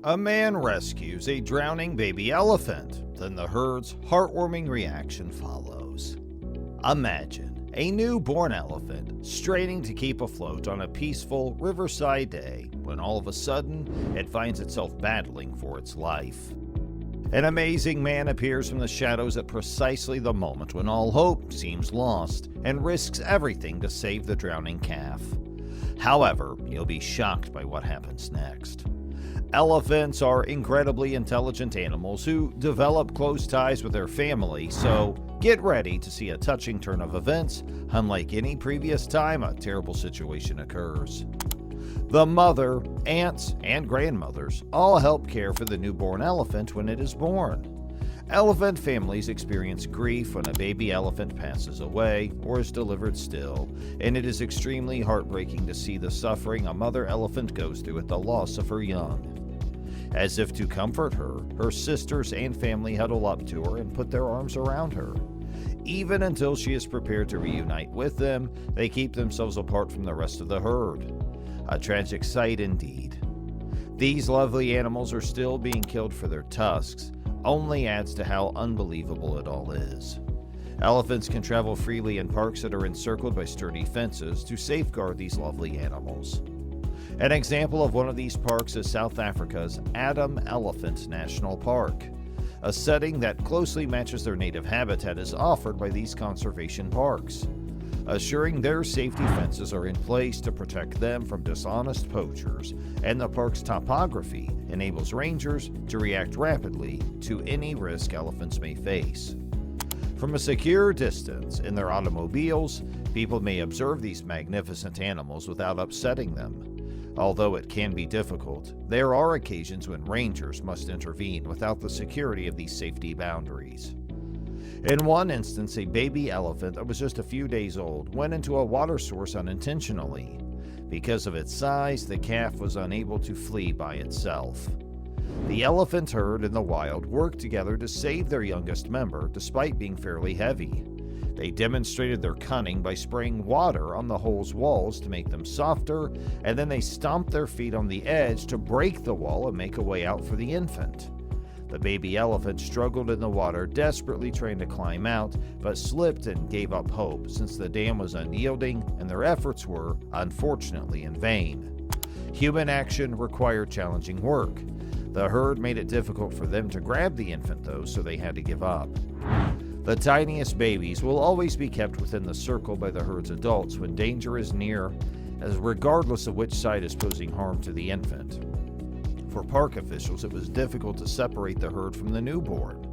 A man rescues a drowning baby elephant, then the herd's heartwarming reaction follows. Imagine a newborn elephant straining to keep afloat on a peaceful riverside day when all of a sudden it finds itself battling for its life. An amazing man appears from the shadows at precisely the moment when all hope seems lost and risks everything to save the drowning calf. However, you'll be shocked by what happens next. Elephants are incredibly intelligent animals who develop close ties with their family, so get ready to see a touching turn of events unlike any previous time a terrible situation occurs. The mother, aunts, and grandmothers all help care for the newborn elephant when it is born. Elephant families experience grief when a baby elephant passes away or is delivered still, and it is extremely heartbreaking to see the suffering a mother elephant goes through at the loss of her young. As if to comfort her, her sisters and family huddle up to her and put their arms around her. Even until she is prepared to reunite with them, they keep themselves apart from the rest of the herd. A tragic sight indeed. These lovely animals are still being killed for their tusks, only adds to how unbelievable it all is. Elephants can travel freely in parks that are encircled by sturdy fences to safeguard these lovely animals. An example of one of these parks is South Africa's Adam Elephant National Park. A setting that closely matches their native habitat is offered by these conservation parks, assuring their safety fences are in place to protect them from dishonest poachers, and the park's topography enables rangers to react rapidly to any risk elephants may face. From a secure distance in their automobiles, people may observe these magnificent animals without upsetting them. Although it can be difficult, there are occasions when rangers must intervene without the security of these safety boundaries. In one instance, a baby elephant that was just a few days old went into a water source unintentionally. Because of its size, the calf was unable to flee by itself. The elephant herd in the wild worked together to save their youngest member despite being fairly heavy. They demonstrated their cunning by spraying water on the hole's walls to make them softer, and then they stomped their feet on the edge to break the wall and make a way out for the infant. The baby elephant struggled in the water, desperately trying to climb out, but slipped and gave up hope since the dam was unyielding and their efforts were, unfortunately, in vain. Human action required challenging work. The herd made it difficult for them to grab the infant, though, so they had to give up. The tiniest babies will always be kept within the circle by the herd's adults when danger is near, as regardless of which side is posing harm to the infant. For park officials, it was difficult to separate the herd from the newborn.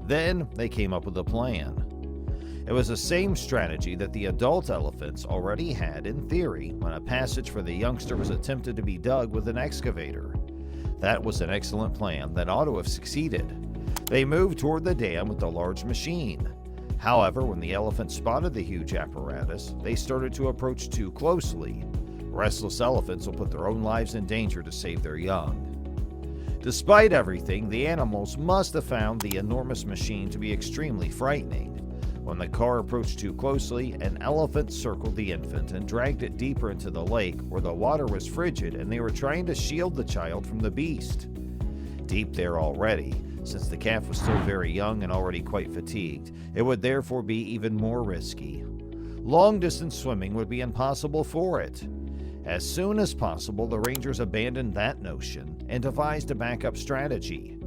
Then they came up with a plan. It was the same strategy that the adult elephants already had in theory when a passage for the youngster was attempted to be dug with an excavator. That was an excellent plan that ought to have succeeded. They moved toward the dam with the large machine. However, when the elephants spotted the huge apparatus, they started to approach too closely. Restless elephants will put their own lives in danger to save their young. Despite everything, the animals must have found the enormous machine to be extremely frightening. When the car approached too closely, an elephant circled the infant and dragged it deeper into the lake where the water was frigid and they were trying to shield the child from the beast. Deep there already, since the calf was still very young and already quite fatigued, it would therefore be even more risky. Long-distance swimming would be impossible for it. As soon as possible, the rangers abandoned that notion and devised a backup strategy.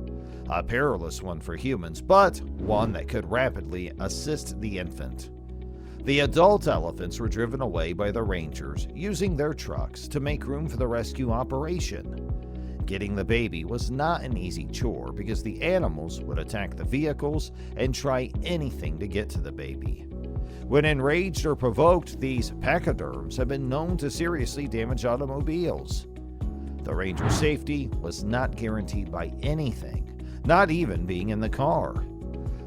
A perilous one for humans, but one that could rapidly assist the infant. The adult elephants were driven away by the rangers using their trucks to make room for the rescue operation. Getting the baby was not an easy chore because the animals would attack the vehicles and try anything to get to the baby. When enraged or provoked, these pachyderms have been known to seriously damage automobiles. The ranger's safety was not guaranteed by anything, not even being in the car.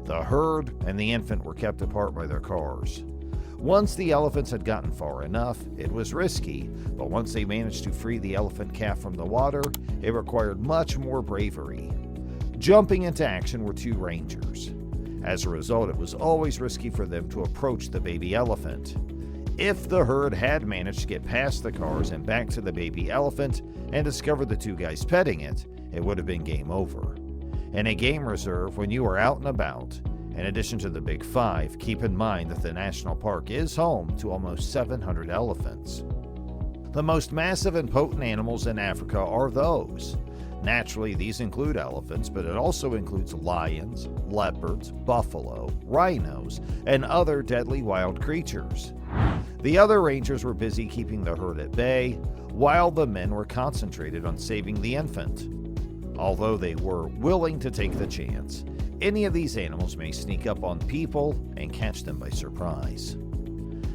The herd and the infant were kept apart by their cars. Once the elephants had gotten far enough, it was risky, but once they managed to free the elephant calf from the water, it required much more bravery. Jumping into action were two rangers. As a result, it was always risky for them to approach the baby elephant. If the herd had managed to get past the cars and back to the baby elephant and discovered the two guys petting it, it would have been game over. In a game reserve, when you are out and about, in addition to the Big Five, keep in mind that the national park is home to almost 700 elephants. The most massive and potent animals in Africa are those. Naturally, these include elephants, but it also includes lions, leopards, buffalo, rhinos, and other deadly wild creatures. The other rangers were busy keeping the herd at bay, while the men were concentrated on saving the infant. Although they were willing to take the chance, any of these animals may sneak up on people and catch them by surprise.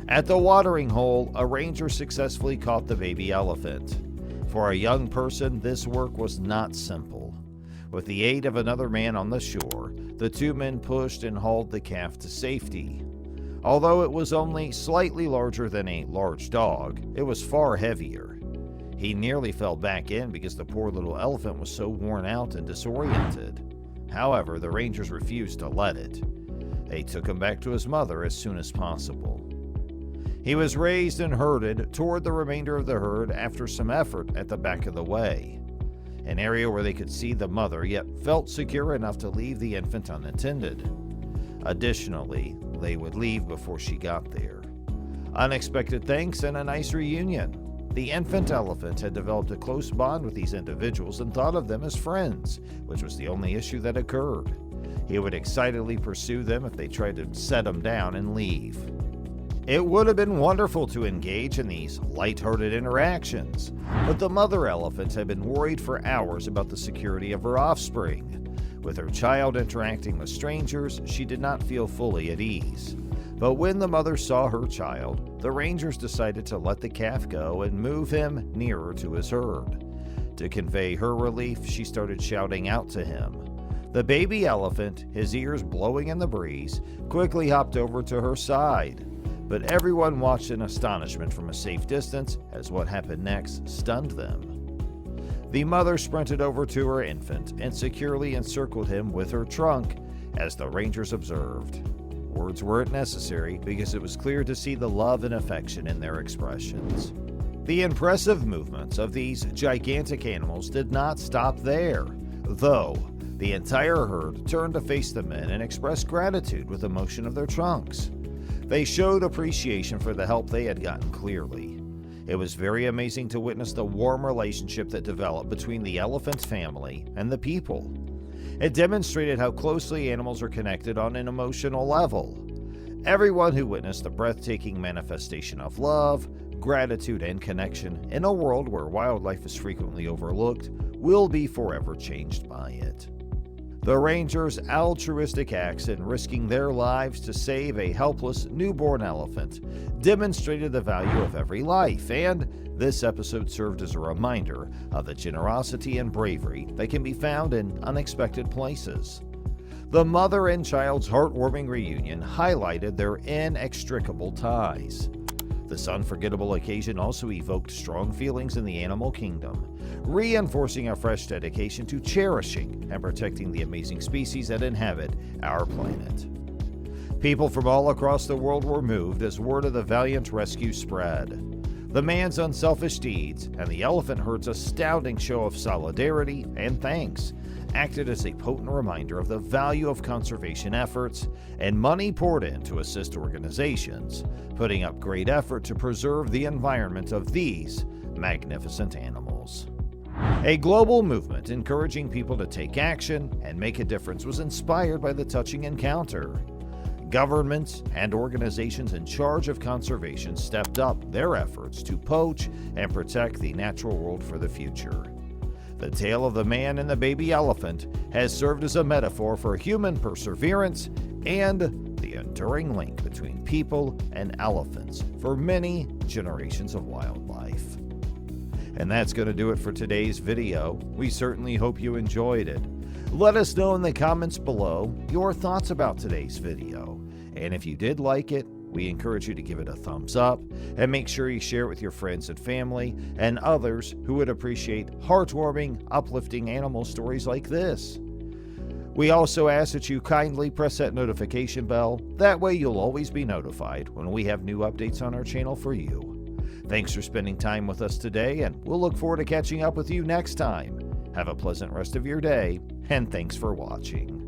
At the watering hole, a ranger successfully caught the baby elephant. For a young person, this work was not simple. With the aid of another man on the shore, the two men pushed and hauled the calf to safety. Although it was only slightly larger than a large dog, it was far heavier. He nearly fell back in because the poor little elephant was so worn out and disoriented. However, the rangers refused to let it. They took him back to his mother as soon as possible. He was raised and herded toward the remainder of the herd after some effort at the back of the way, an area where they could see the mother yet felt secure enough to leave the infant unattended. Additionally, they would leave before she got there. Unexpected thanks and a nice reunion. The infant elephant had developed a close bond with these individuals and thought of them as friends, which was the only issue that occurred. He would excitedly pursue them if they tried to set him down and leave. It would have been wonderful to engage in these light-hearted interactions, but the mother elephant had been worried for hours about the security of her offspring. With her child interacting with strangers, she did not feel fully at ease. But when the mother saw her child, the rangers decided to let the calf go and move him nearer to his herd. To convey her relief, she started shouting out to him. The baby elephant, his ears blowing in the breeze, quickly hopped over to her side. But everyone watched in astonishment from a safe distance as what happened next stunned them. The mother sprinted over to her infant and securely encircled him with her trunk, as the rangers observed. Words weren't necessary because it was clear to see the love and affection in their expressions. The impressive movements of these gigantic animals did not stop there, though the entire herd turned to face the men and expressed gratitude with the motion of their trunks. They showed appreciation for the help they had gotten clearly. It was very amazing to witness the warm relationship that developed between the elephant family and the people. It demonstrated how closely animals are connected on an emotional level. Everyone who witnessed the breathtaking manifestation of love, gratitude, and connection in a world where wildlife is frequently overlooked will be forever changed by it. The rangers' altruistic acts in risking their lives to save a helpless newborn elephant demonstrated the value of every life, and this episode served as a reminder of the generosity and bravery that can be found in unexpected places. The mother and child's heartwarming reunion highlighted their inextricable ties. This unforgettable occasion also evoked strong feelings in the animal kingdom, reinforcing a fresh dedication to cherishing and protecting the amazing species that inhabit our planet. People from all across the world were moved as word of the valiant rescue spread. The man's unselfish deeds and the elephant herd's astounding show of solidarity and thanks acted as a potent reminder of the value of conservation efforts and money poured in to assist organizations, putting up great effort to preserve the environment of these magnificent animals. A global movement encouraging people to take action and make a difference was inspired by the touching encounter. Governments and organizations in charge of conservation stepped up their efforts to poach and protect the natural world for the future. The tale of the man and the baby elephant has served as a metaphor for human perseverance and the enduring link between people and elephants for many generations of wildlife. And that's going to do it for today's video. We certainly hope you enjoyed it. Let us know in the comments below your thoughts about today's video. And if you did like it, we encourage you to give it a thumbs up and make sure you share it with your friends and family and others who would appreciate heartwarming, uplifting animal stories like this. We also ask that you kindly press that notification bell. That way you'll always be notified when we have new updates on our channel for you. Thanks for spending time with us today, and we'll look forward to catching up with you next time. Have a pleasant rest of your day, and thanks for watching.